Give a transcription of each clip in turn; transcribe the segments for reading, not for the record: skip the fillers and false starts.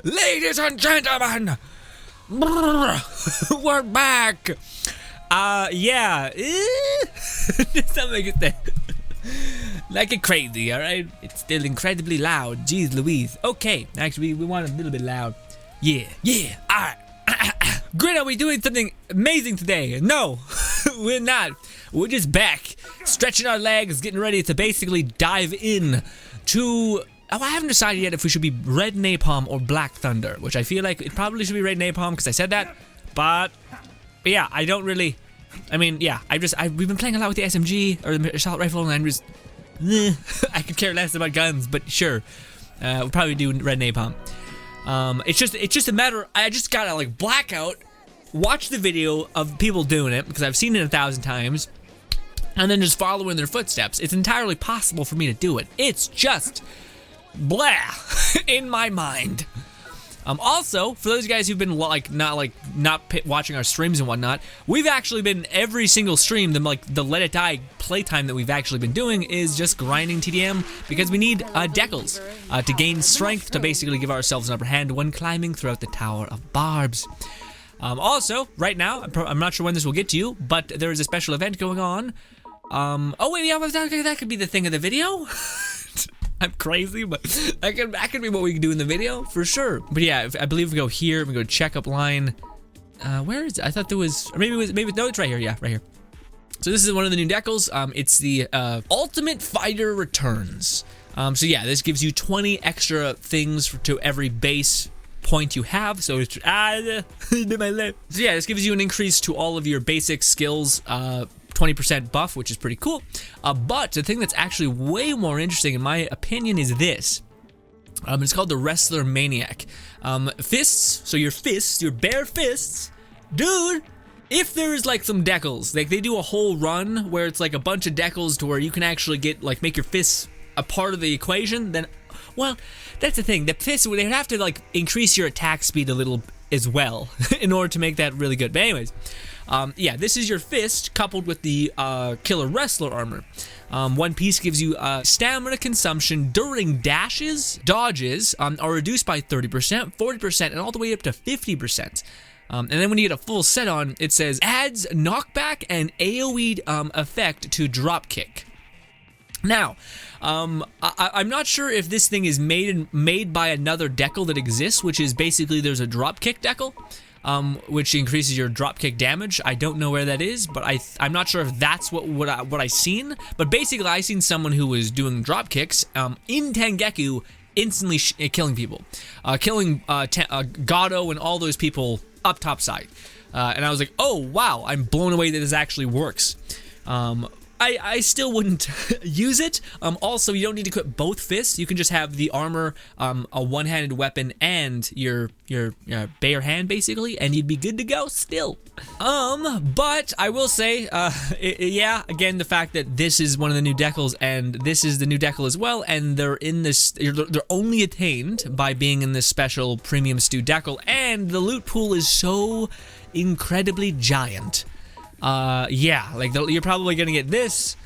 Ladies and gentlemen, we're back. Yeah. Something like it crazy, alright? It's still incredibly loud. Jeez Louise. Okay, actually, we want a little bit loud. Yeah, alright. Grit, are we doing something amazing today? No, we're not. We're just back, stretching our legs, getting ready to basically dive in to... Oh, I haven't decided yet if we should be Red Napalm or Black Thunder, which I feel like it probably should be Red Napalm because I said that, but yeah, I don't really... I mean, yeah, we've been playing a lot with the SMG, or the assault rifle, and I'm just... I could care less about guns, but sure. We'll probably do Red Napalm. It's just a matter... I just gotta, like, blackout, watch the video of people doing it, because I've seen it 1,000 times, and then just follow in their footsteps. It's entirely possible for me to do it. It's just... blah in my mind. Also, for those guys who've been not watching our streams and whatnot, we've actually been every single stream. The Let It Die playtime that we've actually been doing is just grinding TDM because we need decals to gain strength to basically give ourselves an upper hand when climbing throughout the Tower of Barbs. Also, right now, I'm not sure when this will get to you, but there is a special event going on. Oh wait, yeah, that could be the thing of the video. I'm crazy, but that could be what we can do in the video, for sure. But yeah, I believe we go here, we go checkup line. Where is it? I thought there was, or maybe no, it's right here, yeah, right here. So this is one of the new decals. It's the Ultimate Fighter Returns. So yeah, this gives you 20 extra things to every base point you have. So it's, so yeah, this gives you an increase to all of your basic skills, 20% buff, which is pretty cool. But the thing that's actually way more interesting, in my opinion, is this. It's called the Wrestler Maniac. Fists, so your fists, your bare fists, dude, if there's like some decals, like they do a whole run where it's like a bunch of decals to where you can actually get, like, make your fists a part of the equation, then, well, that's the thing. The fists, they'd have to, like, increase your attack speed a little as well in order to make that really good. But anyways, yeah, this is your fist coupled with the Killer Wrestler armor. One piece gives you stamina consumption during dashes, dodges, are reduced by 30%, 40%, and all the way up to 50%. And then when you get a full set on, it says adds knockback and AoE effect to dropkick. Now, I'm not sure if this thing is made by another decal that exists, which is basically there's a dropkick decal. Which increases your dropkick damage. I don't know where that is, but I'm not sure if that's what I seen. But basically, I seen someone who was doing dropkicks in Tengeku, instantly killing people, killing Gato and all those people up top side. And I was like, oh wow, I'm blown away that this actually works. I still wouldn't use it. Also, you don't need to equip both fists. You can just have the armor, a one-handed weapon, and your bare hand, basically, and you'd be good to go still. But I will say, yeah, again, the fact that this is one of the new decals, and this is the new decal as well, and they're only attained by being in this special premium stew decal, and the loot pool is so incredibly giant. Yeah, like you're probably gonna get this,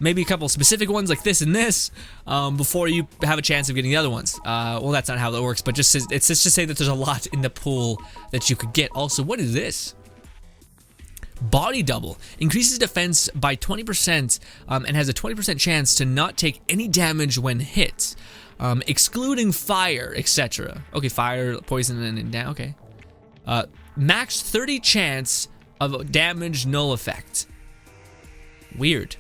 maybe a couple specific ones like this and this, before you have a chance of getting the other ones. Well, that's not how that works, but it's just to say that there's a lot in the pool that you could get. Also, what is this? Body double increases defense by 20%, and has a 20% chance to not take any damage when hit, excluding fire, etc. Okay, fire, poison, and down. Okay. Max 30 chance of damage null effect. Weird.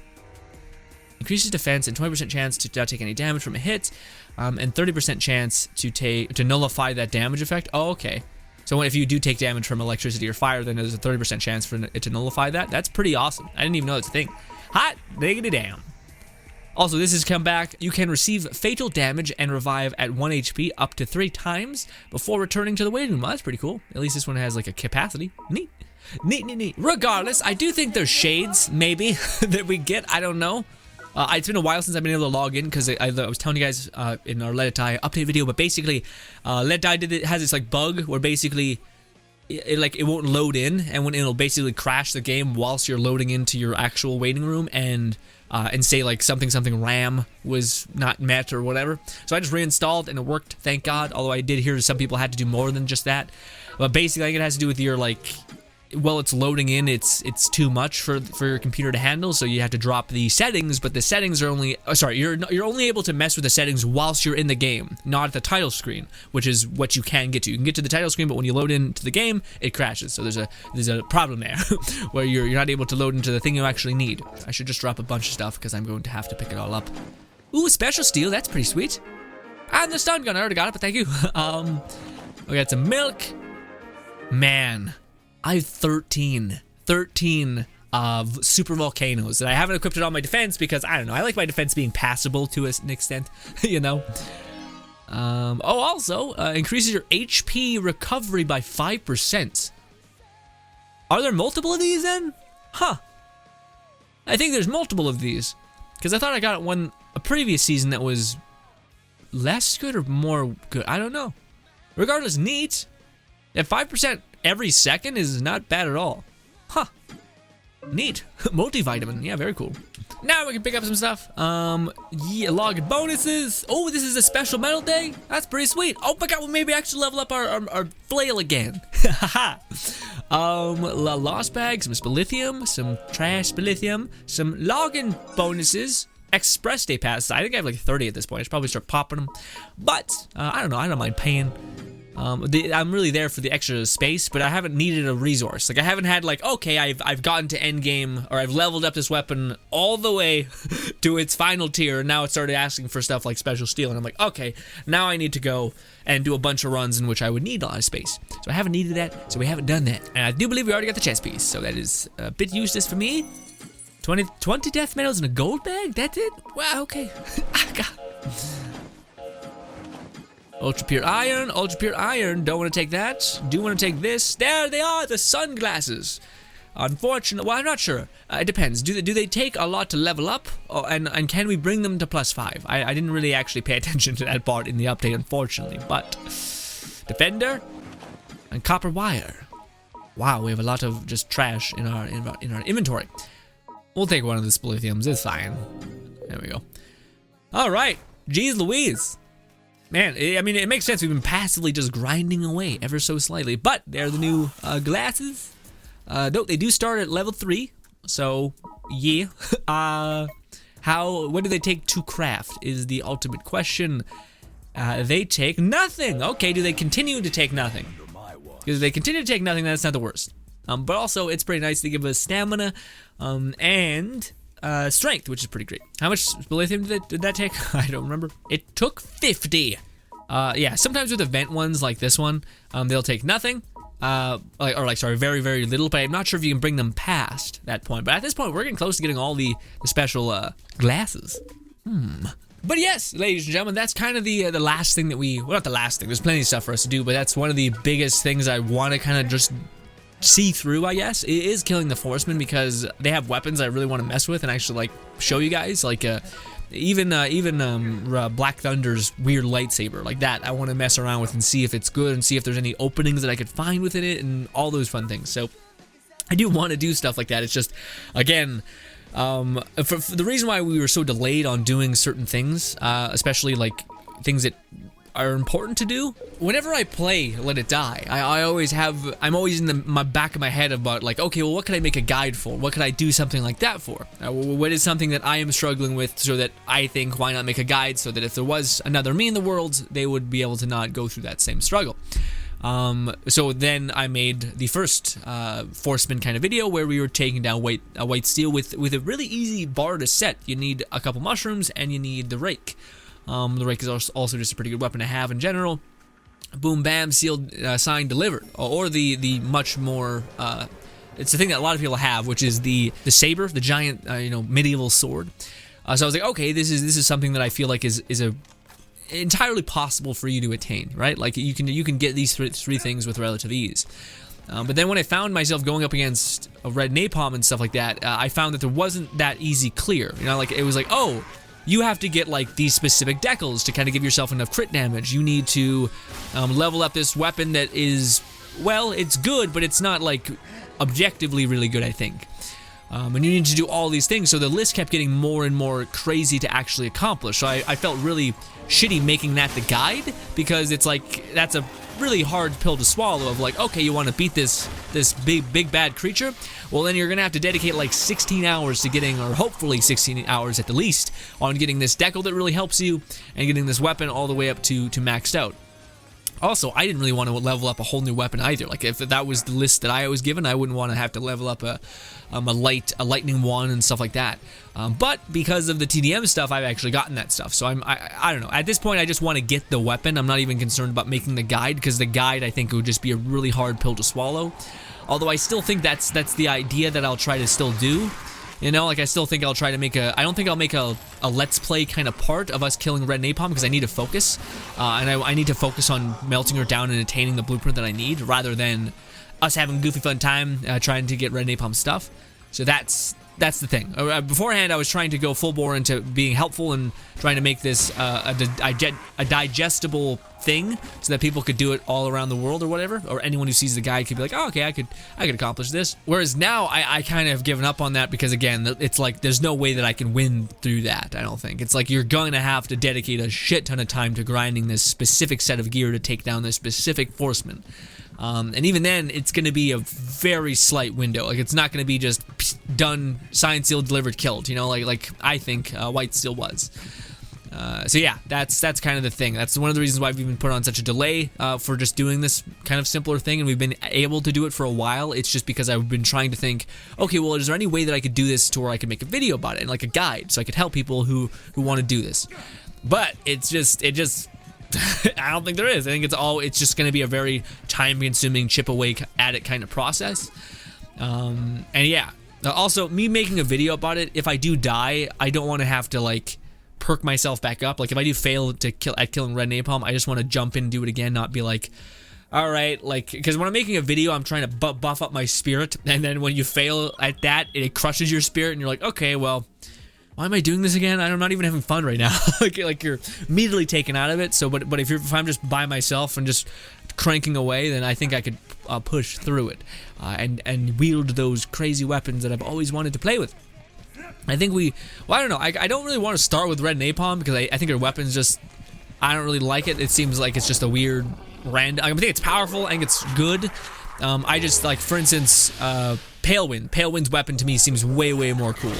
Increases defense and 20% chance to not take any damage from a hit, and 30% chance to nullify that damage effect. Oh, okay. So if you do take damage from electricity or fire, then there's a 30% chance for it to nullify that. That's pretty awesome. I didn't even know that's a thing. Hot diggity damn. Also, this has come back. You can receive fatal damage and revive at 1 HP up to 3 times before returning to the waiting room. Well, that's pretty cool. At least this one has like a capacity. Neat. Neat. Regardless, I do think there's shades, maybe, that we get. I don't know. It's been a while since I've been able to log in because I was telling you guys in our Let It Die update video, but basically, Let It Die has this like bug where basically it won't load in, and when it'll basically crash the game whilst you're loading into your actual waiting room, and say like something RAM was not met or whatever. So I just reinstalled and it worked, thank God. Although I did hear some people had to do more than just that. But basically, I think it has to do with your like, well, it's loading in, it's too much for your computer to handle, so you have to drop the settings. But the settings are only, you're only able to mess with the settings whilst you're in the game, not at the title screen, which is what you can get to. You can get to the title screen, but when you load into the game, it crashes. So there's a problem there where you're not able to load into the thing you actually need. I should just drop a bunch of stuff because I'm going to have to pick it all up. Ooh, special steel, that's pretty sweet. And the stun gun, I already got it, but thank you. We got some milk. Man, I have 13 super volcanoes, and I haven't equipped it on my defense because, I don't know, I like my defense being passable to an extent, you know. Also, increases your HP recovery by 5%. Are there multiple of these then? Huh. I think there's multiple of these, because I thought I got a previous season that was less good or more good. I don't know. Regardless, neat. At 5% every second is not bad at all. Huh. Neat. Multivitamin. Yeah, very cool. Now we can pick up some stuff. Yeah, log bonuses. Oh, this is a special medal day. That's pretty sweet. Oh my god, we'll maybe actually level up our flail again. Haha. Lost bag, some spilithium, some trash spilithium, some login bonuses. Express day passes. I think I have like 30 at this point. I should probably start popping them. But, I don't know. I don't mind paying. I'm really there for the extra space, but I haven't needed a resource. Like, I haven't had like, okay, I've gotten to end game, or I've leveled up this weapon all the way to its final tier, and now it started asking for stuff like special steel, and I'm like, okay, now I need to go and do a bunch of runs in which I would need a lot of space. So I haven't needed that, so we haven't done that. And I do believe we already got the chest piece, so that is a bit useless for me. 20 death medals in a gold bag? That's it? Wow, okay. Ultra pure iron, don't want to take that. Do want to take this. There they are, the sunglasses. Unfortunately, well, I'm not sure. It depends. Do they take a lot to level up? And can we bring them to +5? I didn't really actually pay attention to that part in the update, unfortunately. But defender and copper wire. Wow, we have a lot of just trash in our inventory. We'll take one of the spilithiums. It's fine. There we go. All right, geez Louise. Man, I mean, it makes sense. We've been passively just grinding away ever so slightly. But they're the new glasses. Note, they do start at level 3. So, yeah. What do they take to craft is the ultimate question. They take nothing. Okay, do they continue to take nothing? Because if they continue to take nothing, that's not the worst. But also, it's pretty nice to give us stamina and strength, which is pretty great. How much lithium did that take? I don't remember. It took 50. Yeah, sometimes with event ones like this one, they'll take nothing. Sorry, very, very little, but I'm not sure if you can bring them past that point. But at this point, we're getting close to getting all the special glasses. But yes, ladies and gentlemen, that's kind of the last thing that well, not the last thing. There's plenty of stuff for us to do, but that's one of the biggest things I want to kind of just see through, I guess. It is killing the Forsmen, because they have weapons I really want to mess with and actually like show you guys, like even Black Thunder's weird lightsaber, like that I want to mess around with and see if it's good and see if there's any openings that I could find within it and all those fun things. So I do want to do stuff like that. It's just, again, for the reason why we were so delayed on doing certain things, especially like things that are important to do. Whenever I play Let It Die, I'm always in my back of my head about like, okay, well, what could I make a guide for? What could I do something like that for? What is something that I am struggling with, so that I think, why not make a guide so that if there was another me in the world, they would be able to not go through that same struggle. So then I made the first Forsmen kind of video where we were taking down white steel with a really easy bar to set. You need a couple mushrooms and you need the rake. The rake is also just a pretty good weapon to have in general. Boom, bam, sealed, signed, delivered. Or the much more, it's the thing that a lot of people have, which is the saber, the giant, medieval sword. So I was like, okay, this is something that I feel like is a entirely possible for you to attain, right? Like you can get these three things with relative ease. But then when I found myself going up against a red napalm and stuff like that, I found that there wasn't that easy clear. Like it was like, oh, you have to get like these specific decals to kind of give yourself enough crit damage. You need to level up this weapon that is well, it's good, but it's not like objectively really good, I think. And you need to do all these things, so the list kept getting more and more crazy to actually accomplish. So I felt really shitty making that the guide, because it's like, that's a really hard pill to swallow of like, okay, you want to beat this big bad creature? Well, then you're gonna have to dedicate like 16 hours to getting, or hopefully 16 hours at the least, on getting this decal that really helps you, and getting this weapon all the way up to maxed out. Also, I didn't really want to level up a whole new weapon either. Like, if that was the list that I was given, I wouldn't want to have to level up a lightning wand and stuff like that. But because of the TDM stuff, I've actually gotten that stuff. So I don't know. At this point, I just want to get the weapon. I'm not even concerned about making the guide, because the guide, I think, would just be a really hard pill to swallow. Although I still think that's the idea that I'll try to still do. You know, like, I still think I'll try to make I don't think I'll make a let's play kind of part of us killing Red Napalm, because I need to focus. And I need to focus on melting her down and attaining the blueprint that I need, rather than us having goofy fun time trying to get Red Napalm stuff. So that's the thing. Beforehand, I was trying to go full bore into being helpful and trying to make this a digestible thing, so that people could do it all around the world or whatever, or anyone who sees the guide could be like, oh, okay, I could accomplish this. Whereas now, I kind of have given up on that, because again, it's like there's no way that I can win through that. I don't think. It's like you're going to have to dedicate a shit ton of time to grinding this specific set of gear to take down this specific Forsmen. And even then, it's going to be a very slight window. Like, it's not going to be just done, signed, sealed, delivered, killed. You know, like I think White Steel was. So yeah, that's kind of the thing. That's one of the reasons why we've been put on such a delay for just doing this kind of simpler thing, and we've been able to do it for a while. It's just because I've been trying to think, okay, well, is there any way that I could do this to where I could make a video about it, and like a guide, so I could help people who want to do this. But it just I don't think there is. I think it's just going to be a very time-consuming, chip away at it kind of process. And yeah, also me making a video about it, if I do die, I don't want to have to like perk myself back up. Like, if I do fail at killing Red Napalm, I just want to jump in and do it again, not be like, all right, like, because when I'm making a video, I'm trying to buff up my spirit, and then when you fail at that, it crushes your spirit, and you're like, okay, well, why am I doing this again? I'm not even having fun right now. like you're immediately taken out of it. So, but if I'm just by myself and just cranking away, then I think I could push through it and wield those crazy weapons that I've always wanted to play with. I think well, I don't know. I don't really want to start with Red Napalm, because I think her weapon's just, I don't really like it. It seems like it's just a weird random. I think it's powerful. I think it's good. I just, like, for instance, Palewind. Palewind's weapon to me seems way more cool.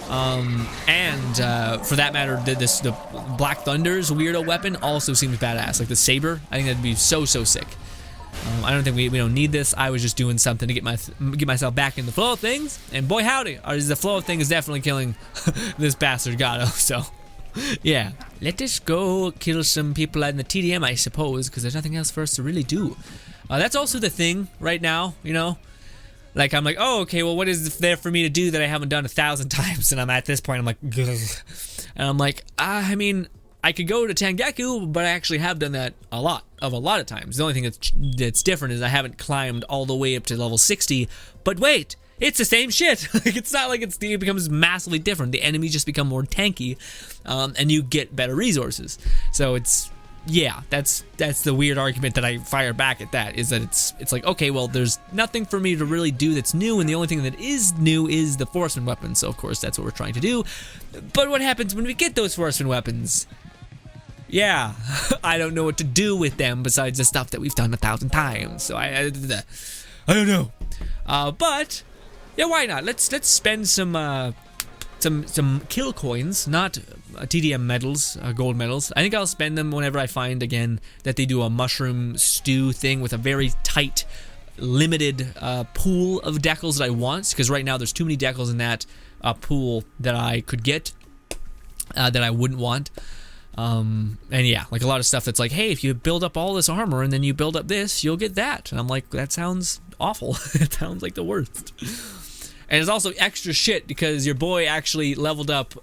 For that matter, the Black Thunder's weirdo weapon also seems badass. Like the saber, I think that'd be so sick. I don't think we don't need this. I was just doing something to get myself back in the flow of things, and boy howdy, the flow of things is definitely killing this bastard Gato. So yeah, let us go kill some people in the TDM, I suppose, because there's nothing else for us to really do. That's also the thing right now, you know. Like, I'm like, oh, okay, well, what is there for me to do that I haven't done 1,000 times? And I'm at this point, I'm like, ugh. And I'm like, I mean, I could go to Tangeku, but I actually have done that a lot of times. The only thing that's different is I haven't climbed all the way up to level 60. But wait, it's the same shit. Like, it's not like it becomes massively different. The enemies just become more tanky, and you get better resources. So it's, yeah, that's the weird argument that I fire back at that, is that it's like, okay, well, there's nothing for me to really do that's new, and the only thing that is new is the Forsmen weapons, so of course that's what we're trying to do. But what happens when we get those Forsmen weapons? Yeah, I don't know what to do with them besides the stuff that we've done 1,000 times, so I don't know. But yeah, why not? Let's spend some kill coins, not TDM medals, gold medals. I think I'll spend them whenever I find, again, that they do a mushroom stew thing with a very tight, limited pool of decals that I want, because right now there's too many decals in that pool that I could get that I wouldn't want. And yeah, like a lot of stuff that's like, hey, if you build up all this armor and then you build up this, you'll get that. And I'm like, that sounds awful. It sounds like the worst. And it's also extra shit because your boy actually leveled up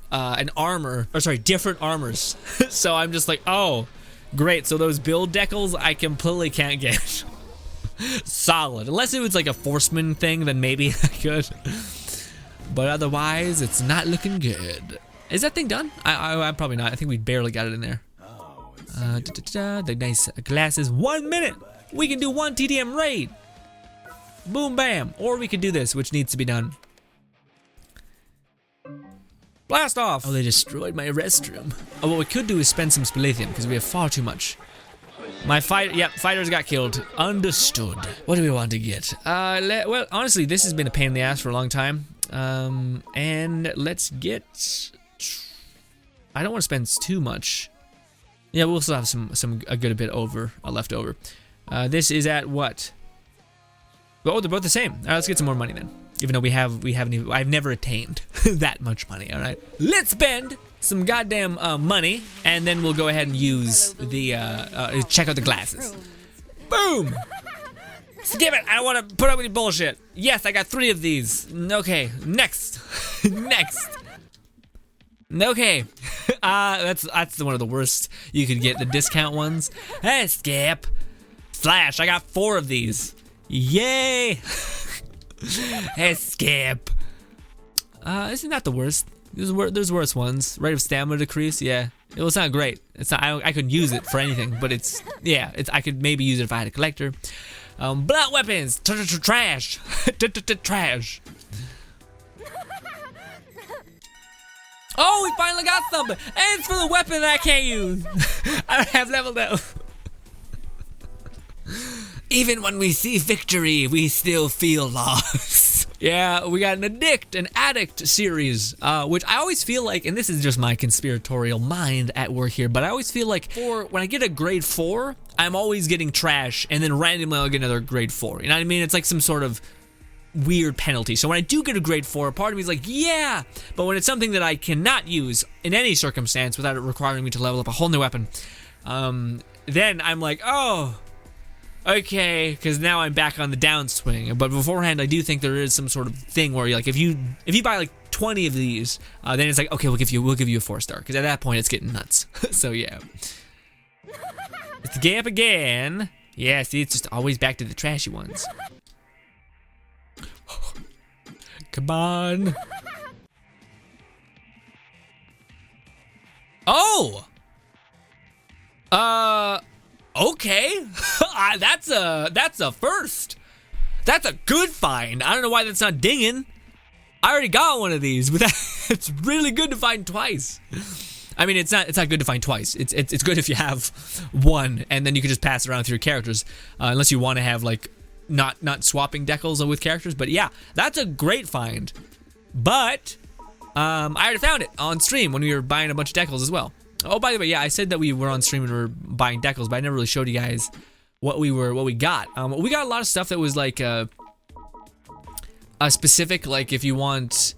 different armors. So I'm just like, oh, great. So those build decals I completely can't get. Solid. Unless it was like a Forsmen thing, then maybe I could. But otherwise, it's not looking good. Is that thing done? I'm probably not. I think we barely got it in there. The nice glasses. 1 minute. We can do 1 TDM raid. Boom, bam. Or we could do this, which needs to be done. Blast off. Oh, they destroyed my restroom. Oh, what we could do is spend some spalithium because we have far too much. My fighters got killed. Understood. What do we want to get? Well, honestly, this has been a pain in the ass for a long time. And let's get. I don't want to spend too much. Yeah, we'll still have a good bit left over. This is at what? Oh, they're both the same. All right, let's get some more money then. Even though I've never attained that much money. All right, let's spend some goddamn money, and then we'll go ahead and use the check out the glasses. Boom. Skip it. I don't want to put up with your bullshit. Yes, I got 3 of these. Okay, next. Next. Okay. That's one of the worst you could get, the discount ones. Hey, skip. Slash, I got 4 of these. Yay. Hey, skip. Isn't that the worst? There's worse ones. Rate of stamina decrease, yeah. It was not great. It's not. I couldn't use it for anything, but I could maybe use it if I had a collector. Blunt weapons, trash, trash. Oh, we finally got something, and it's for the weapon that I can't use. I don't have leveled up. Even when we see victory, we still feel lost. Yeah, we got an addict series, which I always feel like, and this is just my conspiratorial mind at work here, but I always feel like when I get a grade 4, I'm always getting trash, and then randomly I'll get another grade 4. You know what I mean? It's like some sort of weird penalty. So when I do get a grade 4, part of me is like, yeah, but when it's something that I cannot use in any circumstance without it requiring me to level up a whole new weapon, then I'm like, oh, okay, because now I'm back on the downswing. But beforehand, I do think there is some sort of thing where you're like, if you buy like 20 of these, then it's like, okay, we'll give you a 4-star, because at that point it's getting nuts. So yeah, it's the gap again. Yeah, see, it's just always back to the trashy ones. Come on. Oh. Okay. That's a first. That's a good find. I don't know why that's not dinging. I already got one of these, but it's really good to find twice. I mean, it's not good to find twice. It's good if you have one, and then you can just pass it around through your characters, unless you want to have like not swapping decals with characters. But yeah, that's a great find. But I already found it on stream when we were buying a bunch of decals as well. Oh, by the way, yeah, I said that we were on stream and we were buying decals, but I never really showed you guys what we got. We got a lot of stuff that was like a specific, like if you want,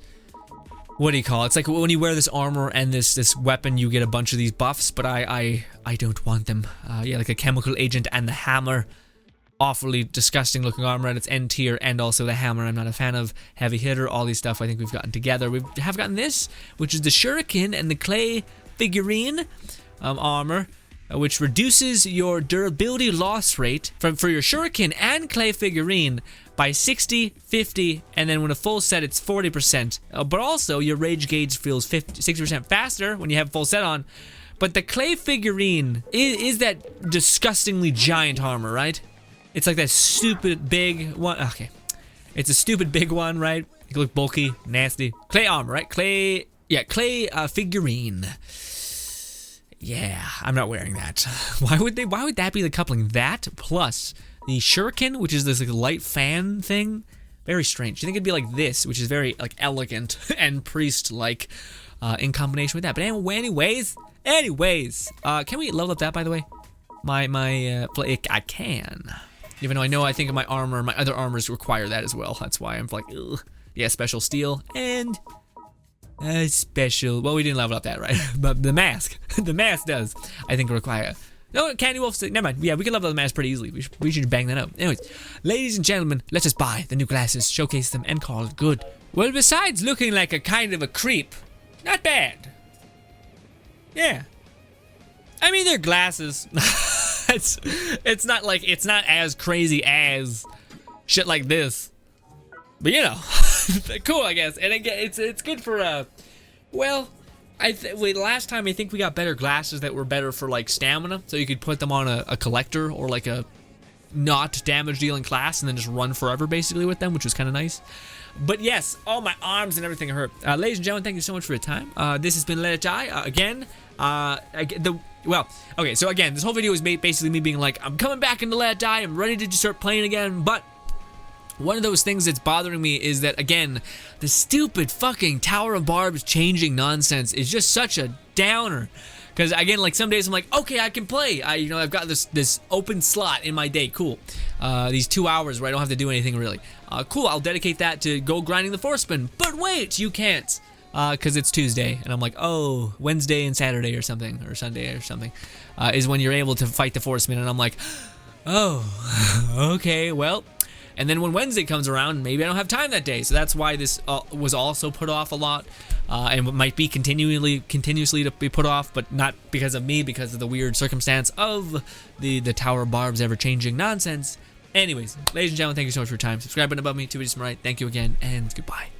what do you call it? It's like when you wear this armor and this weapon, you get a bunch of these buffs, but I don't want them. Yeah, like a chemical agent and the hammer. Awfully disgusting looking armor at its end tier, and also the hammer I'm not a fan of. Heavy hitter, all these stuff I think we've gotten together. We have gotten this, which is the shuriken and the clay figurine armor, which reduces your durability loss rate for your shuriken and clay figurine by 60, 50, and then when a full set it's 40%. But also your rage gauge feels 60% faster when you have full set on. But the clay figurine is that disgustingly giant armor, right? It's like that stupid big one. Okay, it's a stupid big one, right? It can look bulky, nasty. Clay armor, right? Clay figurine. Yeah, I'm not wearing that. Why would that be the coupling? That plus the shuriken, which is this like light fan thing. Very strange. You think it'd be like this, which is very like elegant and priest-like, in combination with that. But anyways, can we level up that, by the way? I can. Even though I think my other armors require that as well. That's why I'm like, ugh. Yeah, special steel and special. Well, we didn't level up that, right? But the mask does, I think, require. No, Candy Wolf. Never mind. Yeah, we can level up the mask pretty easily. We should bang that up. Anyways, ladies and gentlemen, let's just buy the new glasses, showcase them, and call it good. Well, besides looking like a kind of a creep, not bad. Yeah. I mean, they're glasses. It's not as crazy as shit like this, but you know, cool, I guess. And again, it's good for well, Wait, last time I think we got better glasses that were better for like stamina, so you could put them on a collector or like a not damage dealing class and then just run forever basically with them, which was kind of nice. But yes, all my arms and everything hurt. Ladies and gentlemen, thank you so much for your time. This has been Let It Die. Again, okay, so again, this whole video is basically me being like, I'm coming back into Let It Die, I'm ready to just start playing again, but one of those things that's bothering me is that, again, the stupid fucking Tower of Barbs changing nonsense is just such a downer. Because, again, like, some days I'm like, okay, I can play. I've got this open slot in my day. Cool. These 2 hours where I don't have to do anything, really. Cool, I'll dedicate that to go grinding the Forsmen. But wait, you can't. Because it's Tuesday. And I'm like, oh, Wednesday and Saturday or something. Or Sunday or something. Is when you're able to fight the Forsmen. And I'm like, oh, okay, well. And then when Wednesday comes around, maybe I don't have time that day. So that's why this was also put off a lot. And might be continuously to be put off, but not because of me, because of the weird circumstance of the Tower of Barbs ever-changing nonsense. Anyways, ladies and gentlemen, thank you so much for your time. Subscribe button above me, 2 videos to my right. Thank you again, and goodbye.